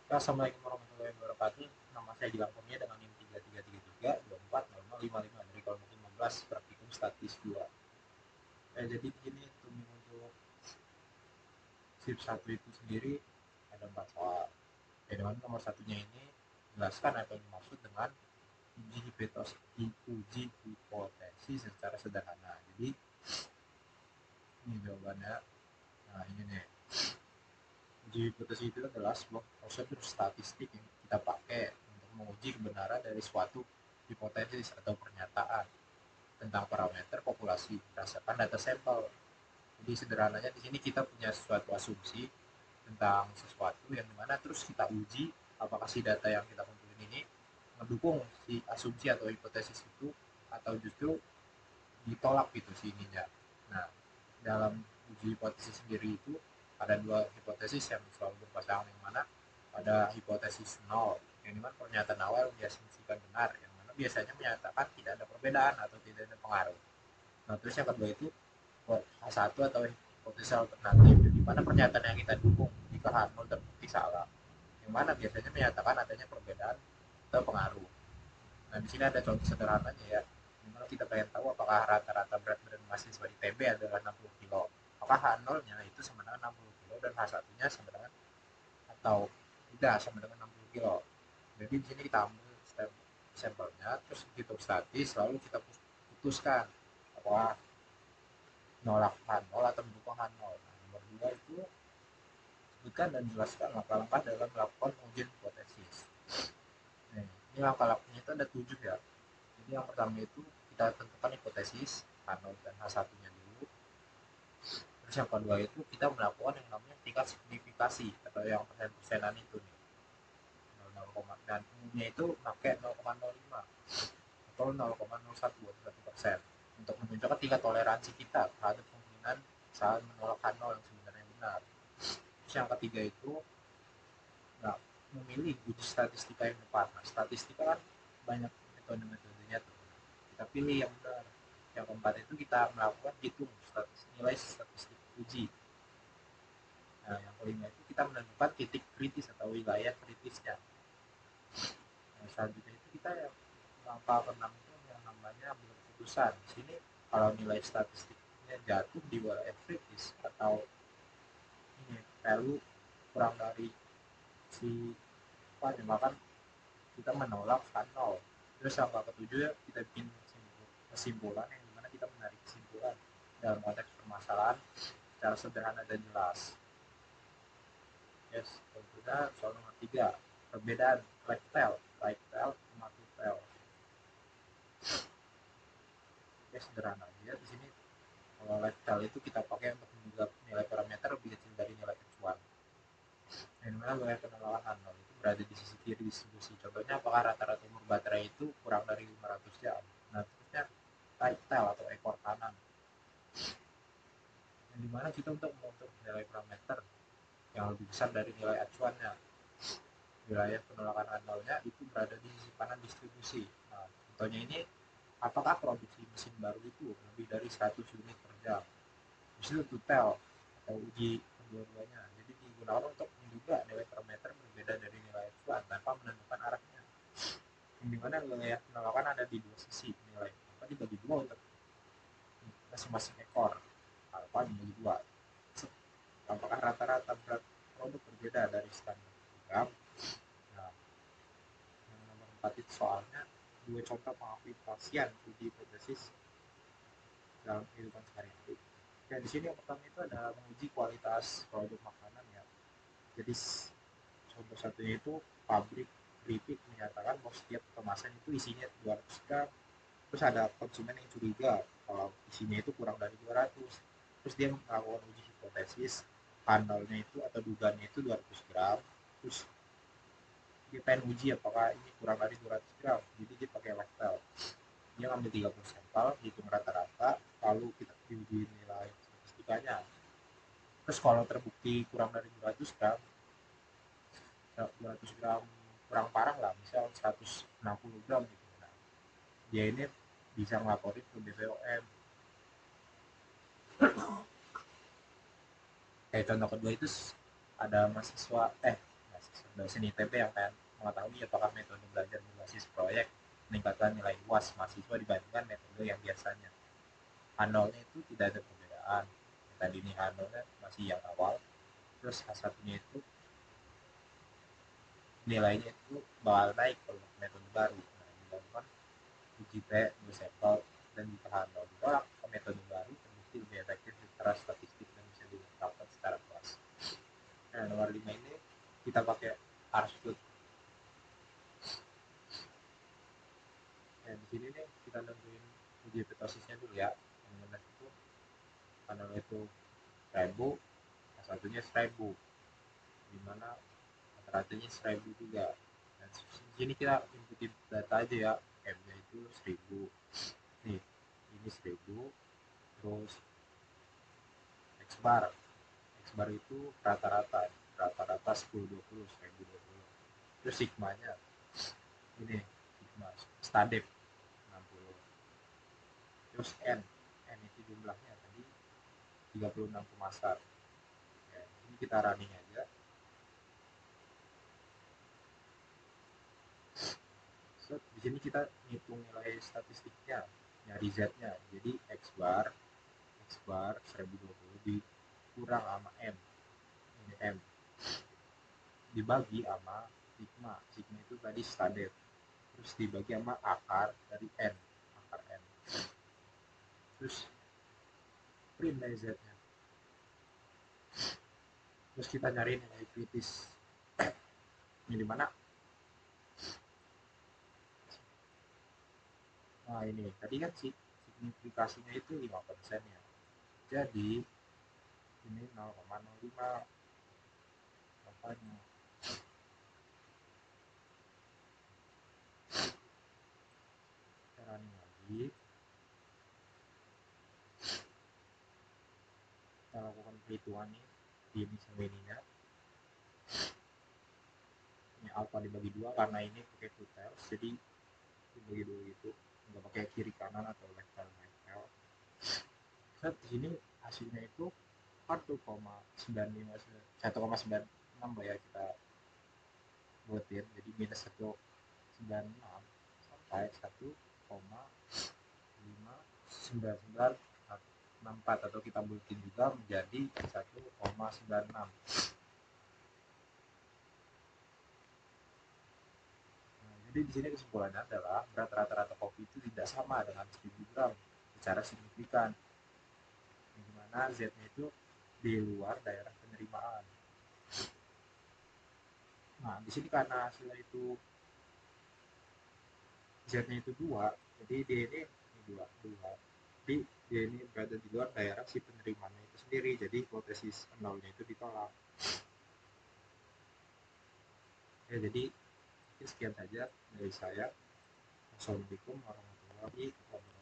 Assalamualaikum warahmatullahi wabarakatuh. Nama saya Gilang Kurnia dengan NIM 3333240055 dari kelompok 15 praktikum statis 2. Jadi begini untuk sip 1 itu sendiri ada 4 soal. Dengan nomor satunya ini jelaskan apa yang dimaksud dengan uji hipotesis secara sederhana. Jadi ini jawabannya. Nah ini nih. Uji hipotesis itu adalah sebuah prosedur statistik yang kita pakai untuk menguji kebenaran dari suatu hipotesis atau pernyataan tentang parameter populasi berdasarkan data sampel. Jadi sederhananya di sini kita punya suatu asumsi tentang sesuatu yang dimana terus kita uji apakah si data yang kita kumpulin ini mendukung si asumsi atau hipotesis itu atau justru ditolak gitu si ininya. Nah, dalam uji hipotesis sendiri itu ada dua hipotesis yang selalu berpasangan, yang mana ada hipotesis nol yang dimana pernyataan awal diasumsikan benar, yang mana biasanya menyatakan tidak ada perbedaan atau tidak ada pengaruh. Nah, terus yang kedua itu H1 atau hipotesis alternatif, di mana pernyataan yang kita dukung jika H0 terbukti salah, yang mana biasanya menyatakan adanya perbedaan atau pengaruh. Nah, di sini ada contoh sederhananya ya, dimana kita pengen tahu apakah rata-rata berat badan mahasiswa di TB adalah 60 kilo. Apakah H0-nya itu sama dengan 60 kilo dan H1-nya sama dengan atau tidak sama dengan 60 kilo. Jadi di sini kita ambil sampelnya, terus hitung statis, lalu kita putuskan apakah nolak H0 atau mendukung H0. Nah, nomor 2 itu sebutkan dan jelaskan langkah-langkah dalam melakukan pengujian hipotesis. Nah, ini langkah-langkahnya itu ada 7 ya. Jadi yang pertama itu kita tentukan hipotesis H0 dan H1-nya dulu. Terus yang kedua itu kita melakukan yang namanya tingkat signifikasi atau yang persen-persenan itu nih. 0, dan umumnya itu pakai 0,05 atau 0,01% untuk menunjukkan tingkat toleransi kita terhadap kemungkinan saat menolak H0 yang sebenarnya benar. Terus yang ketiga itu nah, memilih uji statistika yang tepat. Nah, statistika kan banyak metode-metodenya tuh. Kita pilih yang benar. Yang keempat itu kita melakukan hitung nilai statistik uji. Nah, yang kelima itu kita menentukan titik kritis atau wilayah kritisnya. Nah, selanjutnya itu kita yang langkah keenam itu yang namanya ambil keputusan. Di sini kalau nilai statistiknya jatuh di wilayah kritis atau ini perlu kurang dari si apa maka kita menolak H0. Terus langkah ketujuh kita bikin kesimpulan yang dimana kita menarik kesimpulan dalam konteks permasalahan secara sederhana dan jelas. Yes, tentunya soal nomor 3 perbedaan lifestyle sama lifestyle. Ya sederhana ya di sini. Kalau lifestyle itu kita pakai untuk menunjukkan nilai parameter lebih kecil dari nilai H1. Yang mana wilayah penolakan H0 itu berada di sisi kiri distribusi. Contohnya apakah rata-rata umur baterai itu kurang dari 500 jam. Nah, terusnya lifestyle atau ekor kanan. Yang dimana kita untuk mengukur nilai parameter yang lebih besar dari nilai acuannya. Wilayah penolakan H0-nya itu berada di sisi kanan distribusi. Nah, contohnya ini apakah produksi mesin baru itu lebih dari 100 unit per jam. Itu tel atau uji kedua-duanya. Jadi digunakan untuk menduga nilai parameter berbeda dari nilai acuan tanpa menentukan arahnya. Yang dimana wilayah penolakan ada di dua sisi nilai. Apa dibagi dua untuk masing-masing ekor. Apa dibagi dua. Apakah rata-rata berat produk berbeda dari standar gram. Nah, yang nomor 4 itu soalnya dua contoh pengaplikasian uji hipotesis dalam kehidupan sehari-hari. Dan di sini yang pertama itu ada menguji kualitas produk makanan ya. Jadi contoh satunya itu pabrik keripik menyatakan bahwa setiap kemasan itu isinya 200 gram. Terus ada konsumen yang curiga kalau isinya itu kurang dari 200. Terus dia melakukan uji hipotesis panelnya itu atau dugaannya itu 200 gram. Terus dia pengen uji apakah ini kurang dari 200 gram. Jadi dia pakai lifestyle. Dia ngambil 30 sampel, hitung rata-rata, lalu kita diuji nilai statistikanya. Terus kalau terbukti kurang dari 200 gram, 200 gram kurang parah lah, misal 160 gram gitu. Nah, dia ini bisa ngelaporin ke BPOM. Kayak contoh kedua itu ada mahasiswa dosen ITB yang akan mengetahui apakah metode belajar berbasis proyek meningkatkan nilai UAS mahasiswa dibandingkan metode yang biasanya. H0-nya itu tidak ada perbedaan. Tadi ini H0-nya masih yang awal, terus H1-nya itu nilainya itu bakal naik kalau metode baru. Nah, dilakukan uji T, uji sampel, dan jika H0 ditolak ke metode baru terbukti lebih efektif secara statistik dan bisa diterapkan secara luas. Nah, nomor 5 ini kita pakai RStudio. Nah, di sini nih kita nentuin uji hipotesisnya dulu ya. Yang mana itu panel itu 1000, satunya 1000, dimana rata-ratanya 1000 juga. Dan di sini kita input data aja ya, M-nya itu 1000. Nih, ini 1000, terus X bar. X bar itu rata-rata 1020, 1020. Terus sigmanya ini sigma standar 60. Terus N itu jumlahnya tadi 36 pemasar. Ya, ini kita running aja. So, di sini kita hitung nilai statistiknya, nyari Z-nya. Jadi X bar 1020 dikurang sama M. Ini M. Dibagi sama sigma. Sigma itu tadi standar. Terus dibagi sama akar dari N. Akar N. Terus print dari Z-nya. Terus kita nyari nilai kritis. Ini di mana? Nah, ini tadi kan signifikasinya itu 5% ya. Jadi ini 0,05 makanya kita running lagi, kita lakukan perhitungan nih di ini sama ininya. Ini alpha dibagi 2 karena ini pakai two tails, jadi dibagi 2 gitu, nggak pakai kiri kanan atau left tail right tail. Set di sini hasilnya itu 1,96 lah ya kita buatin, jadi minus 1,96 sampai 1,59964 atau kita buatin juga menjadi 1,96. Jadi di sini kesimpulannya adalah berat rata-rata kopi itu tidak sama dengan 1000 gram secara signifikan, di mana Z-nya itu di luar daerah penerimaan. Nah, di sini karena hasilnya itu Z-nya itu 2, jadi D ini 2. Jadi D ini berada di luar daerah si penerimaannya itu sendiri, jadi hipotesis nolnya itu ditolak. Ya, jadi sekian saja dari saya. Assalamualaikum warahmatullahi wabarakatuh.